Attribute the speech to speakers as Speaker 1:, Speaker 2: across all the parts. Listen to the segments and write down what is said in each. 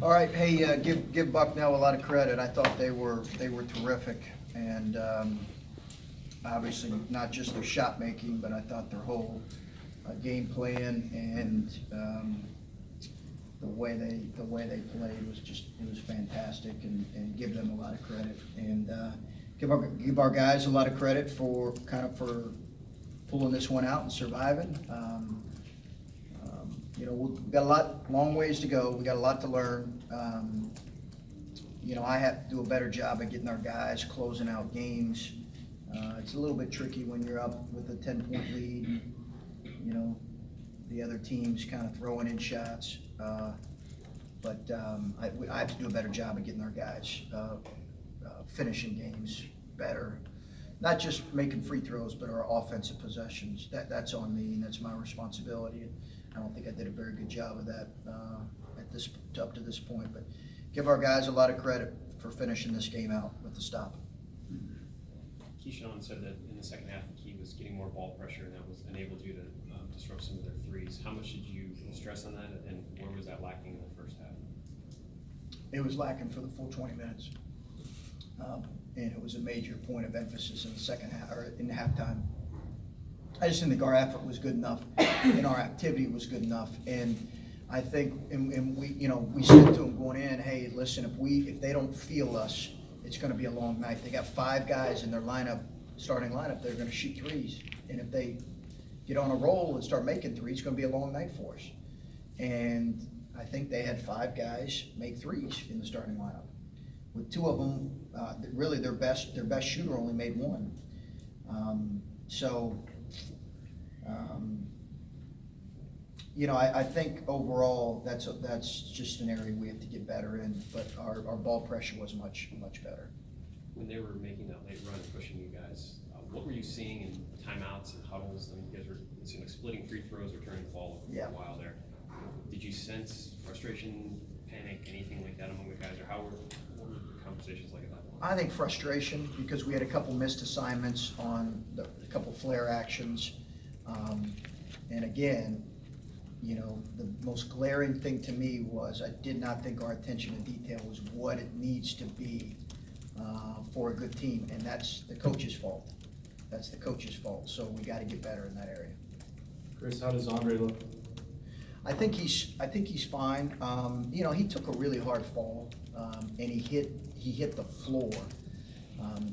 Speaker 1: All right, hey, give Bucknell a lot of credit. I thought they were terrific, and obviously not just their shot making, but I thought their whole game plan and the way they played was fantastic, and give them a lot of credit, and give our guys a lot of credit for pulling this one out and surviving. We've got long ways to go. We got a lot to learn. I have to do a better job of getting our guys closing out games. It's a little bit tricky when you're up with a 10-point lead. The other team's kind of throwing in shots. But I have to do a better job of getting our guys finishing games better. Not just making free throws, but our offensive possessions. That's on me, and that's my responsibility. I don't think I did a very good job of that up to this point. But give our guys a lot of credit for finishing this game out with the stop.
Speaker 2: Keyshawn said that in the second half, Key was getting more ball pressure, and that was enabled you to disrupt some of their threes. How much did you stress on that, and where was that lacking in the first half?
Speaker 1: It was lacking for the full 20 minutes. And it was a major point of emphasis in the second half, or in halftime. I just didn't think our effort was good enough, and our activity was good enough. And I think, and we said to them going in, hey, listen, if they don't feel us, it's going to be a long night. They got 5 guys in their starting lineup. They're going to shoot threes, and if they get on a roll and start making threes, it's going to be a long night for us. And I think they had 5 guys make threes in the starting lineup. With 2 of them, really their best shooter only made 1. I think overall that's just an area we have to get better in. But our ball pressure was much better.
Speaker 2: When they were making that late run and pushing you guys, what were you seeing in timeouts and huddles? I mean, you guys were splitting free throws or turning the ball over for a while there. Did you sense frustration, panic, anything like that among the guys, or what were the conversations like at that point?
Speaker 1: I think frustration, because we had a couple missed assignments on a couple flare actions, and again, the most glaring thing to me was I did not think our attention to detail was what it needs to be for a good team, and that's the coach's fault. That's the coach's fault. So we got to get better in that area.
Speaker 3: Chris, how does Andre look?
Speaker 1: I think he's fine. He took a really hard fall, and he hit the floor.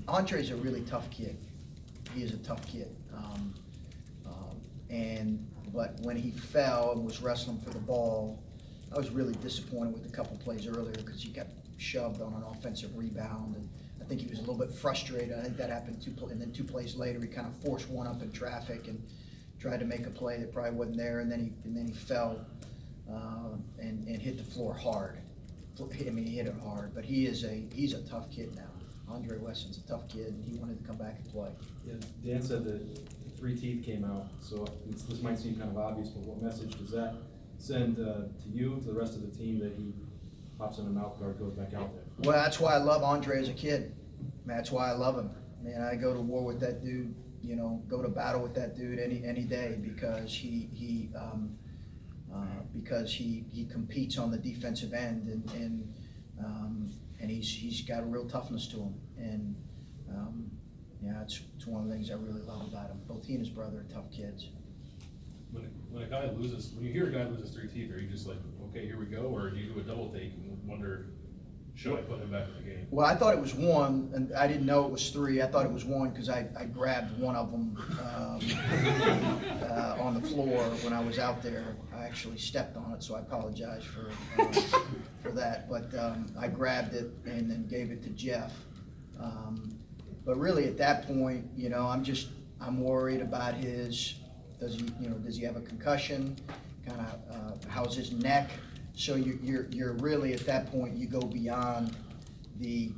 Speaker 1: Andre's a really tough kid. He is a tough kid. But when he fell and was wrestling for the ball, I was really disappointed with a couple plays earlier because he got shoved on an offensive rebound, and I think he was a little bit frustrated. I think that happened and then 2 plays later he kind of forced one up in traffic and tried to make a play that probably wasn't there, and then he fell and hit the floor hard. I mean, he hit it hard, but he's a tough kid now. Andre Wesson's a tough kid, and he wanted to come back and play.
Speaker 3: Yeah, Dan said that the 3 teeth came out, so this might seem kind of obvious, but what message does that send to you, to the rest of the team, that he pops in the mouth guard, goes back out there?
Speaker 1: Well, that's why I love Andre as a kid. That's why I love him. Man, I go to war with that dude. Go to battle with that dude any day, because he competes on the defensive end, and he's got a real toughness to him, and it's one of the things I really love about him. Both he and his brother are tough kids.
Speaker 4: When you hear a guy loses 3 teeth, are you just like, okay, here we go, or do you do a double take and wonder, should I put him back in the game?
Speaker 1: Well, I thought it was 1, and I didn't know it was 3. I thought it was 1 because I grabbed one of them on the floor when I was out there. I actually stepped on it, so I apologize for that. But I grabbed it and then gave it to Jeff. But really, at that point, I'm worried about does he have a concussion? Kind of how's his neck? So you're really at that point, you go beyond the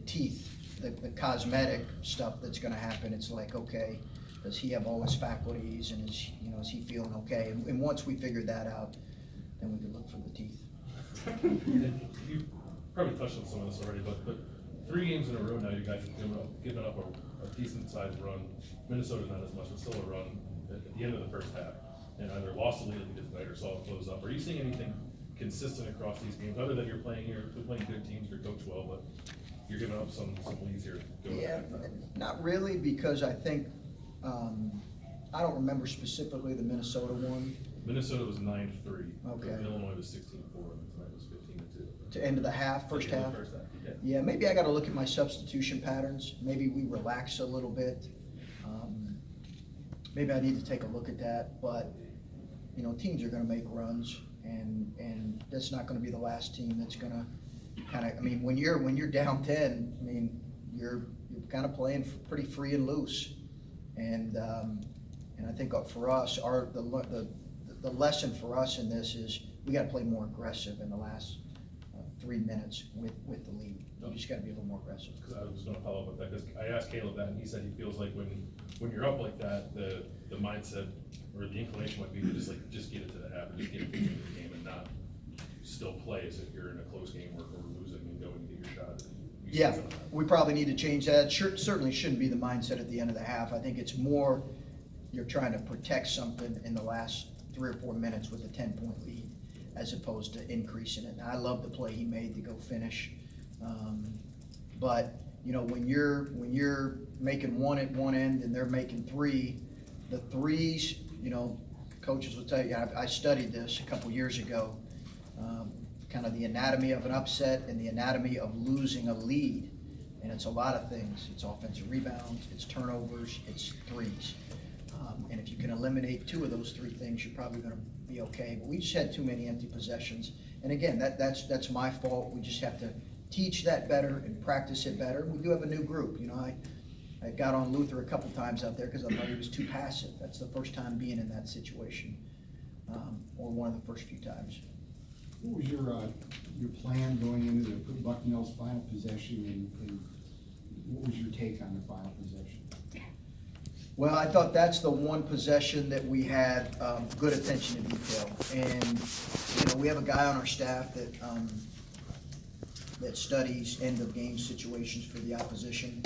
Speaker 1: teeth, the cosmetic stuff that's going to happen. It's like, okay, does he have all his faculties, and is he feeling okay? And once we figured that out, then we could look for the teeth.
Speaker 4: You probably touched on some of this already, but 3 games in a row now, you guys have given up a decent sized run. Minnesota not as much, but still a run at the end of the first half, and either lost the lead at the night or saw it close up. Are you seeing anything consistent across these games, other than you're playing good teams, you're coached well, but you're giving up some leads here.
Speaker 1: Yeah, not really, because I think, I don't remember specifically the Minnesota one.
Speaker 4: Minnesota was 9-3.
Speaker 1: Okay.
Speaker 4: Illinois was 16-4, and tonight was 15-2.
Speaker 1: To end of the half, first half?
Speaker 4: Yeah.
Speaker 1: Yeah, maybe I gotta look at my substitution patterns. Maybe we relax a little bit. Maybe I need to take a look at that, but, you know, teams are gonna make runs, and that's not gonna be the last team that's gonna kinda, I mean, when you're down 10, I mean, you're kinda playing pretty free and loose. And I think for us, the lesson for us in this is we gotta play more aggressive in the last 3 minutes with the lead. You just gotta be a little more aggressive.
Speaker 4: Because I was gonna follow up with that, because I asked Caleb that, and he said he feels like when you're up like that, the mindset or the inclination might be to just get it to the half and just get it to the end of the game and not still play as if you're in a close game where we're losing and go and get your shot.
Speaker 1: Yeah, we probably need to change that. Certainly shouldn't be the mindset at the end of the half. I think it's more you're trying to protect something in the last 3 or 4 minutes with a 10-point lead, as opposed to increasing it. Now, I love the play he made to go finish. But, you know, when you're making one at one end and they're making 3, the 3s, you know, coaches will tell you, I studied this a couple years ago, kind of the anatomy of an upset and the anatomy of losing a lead. And it's a lot of things. It's offensive rebounds, it's turnovers, it's 3s. And if you can eliminate 2 of those 3 things, you're probably gonna be okay. But we just had too many empty possessions. And again, that's my fault. We just have to teach that better and practice it better. We do have a new group. You know, I got on Luther a couple times out there because I thought he was too passive. That's the first time being in that situation, or one of the first few times.
Speaker 5: What was your plan going into Bucknell's final possession, and what was your take on the final possession?
Speaker 1: Well, I thought that's the one possession that we had good attention to detail. And, you know, we have a guy on our staff that studies end of game situations for the opposition.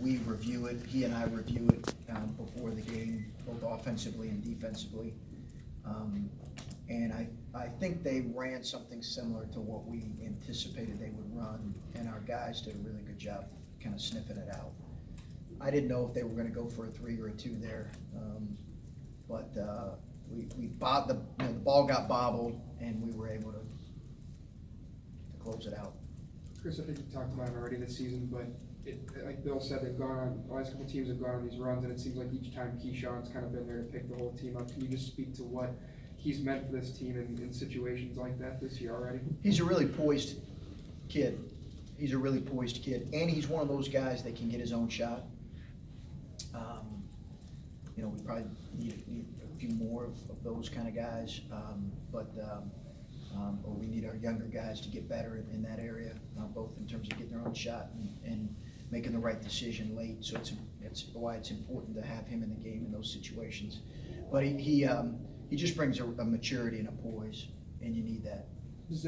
Speaker 1: We review it, he and I review it before the game, both offensively and defensively. And I think they ran something similar to what we anticipated they would run, and our guys did a really good job kind of sniffing it out. I didn't know if they were gonna go for a 3 or a 2 there, but the ball got bobbled, and we were able to close it out.
Speaker 6: Chris, I think you talked about it already this season, but like Bill said, the last couple teams have gone on these runs, and it seems like each time Keyshawn's kind of been there to pick the whole team up. Can you just speak to what he's meant for this team in situations like that this year already?
Speaker 1: He's a really poised kid. And he's one of those guys that can get his own shot. You know, we probably need a few more of those kind of guys, or we need our younger guys to get better in that area, both in terms of getting their own shot and making the right decision late. So it's why it's important to have him in the game in those situations. But he just brings a maturity and a poise, and you need that.
Speaker 6: Does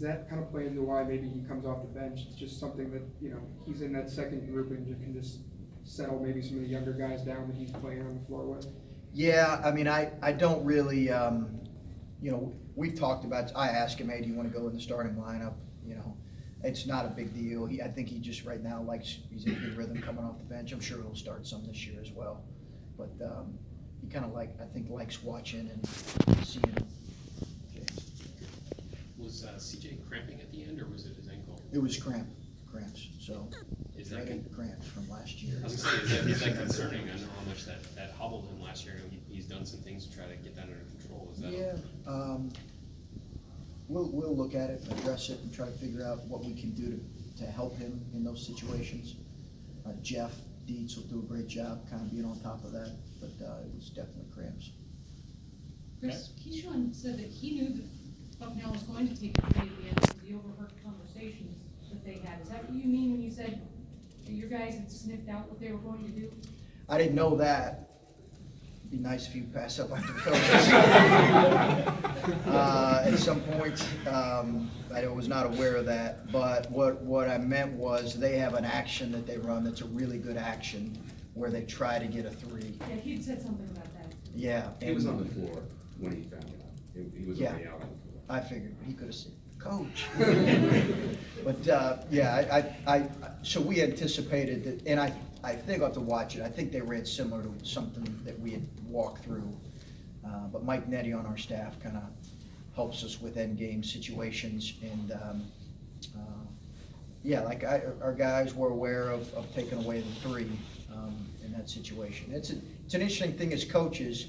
Speaker 6: that kind of play into why maybe he comes off the bench? It's just something that, you know, he's in that second group and you can just settle maybe some of the younger guys down that he's playing on the floor with? Yeah,
Speaker 1: I mean, I don't really, you know, we've talked about, I asked him, hey, do you want to go in the starting lineup? You know, it's not a big deal. I think he just right now he's in a good rhythm coming off the bench. I'm sure he'll start some this year as well. But he kind of likes watching and seeing.
Speaker 2: Was CJ cramping at the end, or was it his ankle?
Speaker 1: It was cramps, so.
Speaker 2: Is that
Speaker 1: right into cramps from last year.
Speaker 2: I was gonna say, is that concerning? I know how much that hobbled him last year. He's done some things to try to get that under control. Is that?
Speaker 1: Yeah, we'll look at it, address it, and try to figure out what we can do to help him in those situations. Jeff Dietz will do a great job kind of being on top of that, but it was definitely cramps.
Speaker 7: Chris, Keyshawn said that he knew that Bucknell was going to take the lead at the end because he overheard conversations that they had. Is that what you mean when you said that your guys had sniffed out what they were going to do?
Speaker 1: I didn't know that. It'd be nice if you pass up on the coaches. At some point, I was not aware of that, but what I meant was they have an action that they run that's a really good action where they try to get a 3.
Speaker 7: Yeah, he had said something about that.
Speaker 1: Yeah.
Speaker 8: He was on the floor when he found out. He was
Speaker 1: Yeah.
Speaker 8: already out on the field.
Speaker 1: I figured he could have said, "Coach." But, yeah, so we anticipated that, and I think I'll have to watch it. I think they ran similar to something that we had walked through. But Mike Nettie on our staff kind of helps us with end game situations, and, yeah, like our guys were aware of taking away the three in that situation. It's an interesting thing as coaches,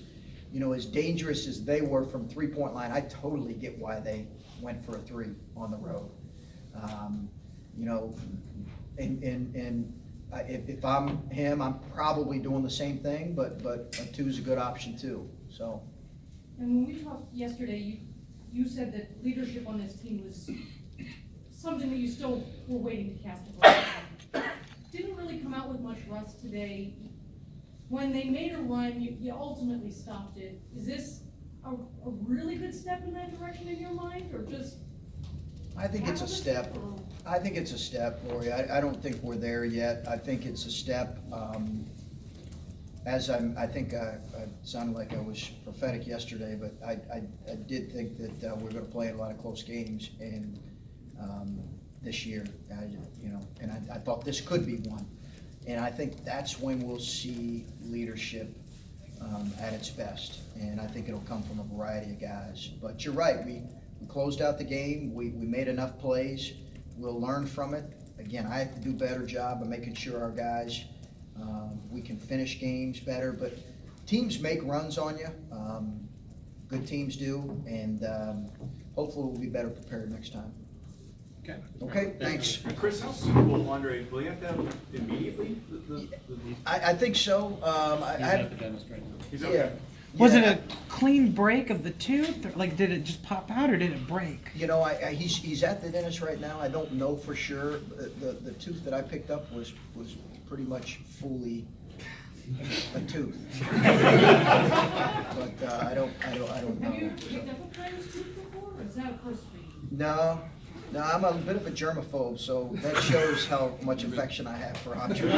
Speaker 1: you know, as dangerous as they were from three-point line, I totally get why they went for a three on the road. You know, if I'm him, I'm probably doing the same thing, but a two is a good option too, so.
Speaker 7: And when we talked yesterday, you said that leadership on this team was something that you still were waiting to cast a vote on. Didn't really come out with much rust today. When they made a run, you ultimately stopped it. Is this a really good step in that direction in your mind, or just?
Speaker 1: I think it's a step. I think it's a step, Lori. I don't think we're there yet. I think it's a step. I think I sounded like I was prophetic yesterday, but I did think that we're gonna play a lot of close games, and this year, you know, and I thought this could be one. And I think that's when we'll see leadership at its best. And I think it'll come from a variety of guys. But you're right, we closed out the game, we made enough plays, we'll learn from it. Again, I have to do a better job of making sure our guys, we can finish games better, but teams make runs on you. Good teams do, and hopefully we'll be better prepared next time.
Speaker 8: Okay.
Speaker 1: Okay, thanks.
Speaker 9: Chris, how soon will Andre, will you have to have immediately?
Speaker 1: I think so.
Speaker 2: He's at the dentist right now.
Speaker 9: He's
Speaker 1: Yeah.
Speaker 9: okay.
Speaker 10: Was it
Speaker 1: Yeah.
Speaker 10: a clean break of the tooth? Or, like, did it just pop out or did it break?
Speaker 1: You know, he's at the dentist right now. I don't know for sure. The tooth that I picked up was pretty much fully a tooth. But I don't
Speaker 7: Have you
Speaker 1: know.
Speaker 7: picked up a friend's tooth before, or is that a first for you?
Speaker 1: No, I'm a bit of a germaphobe, so that shows how much affection I have for Andre.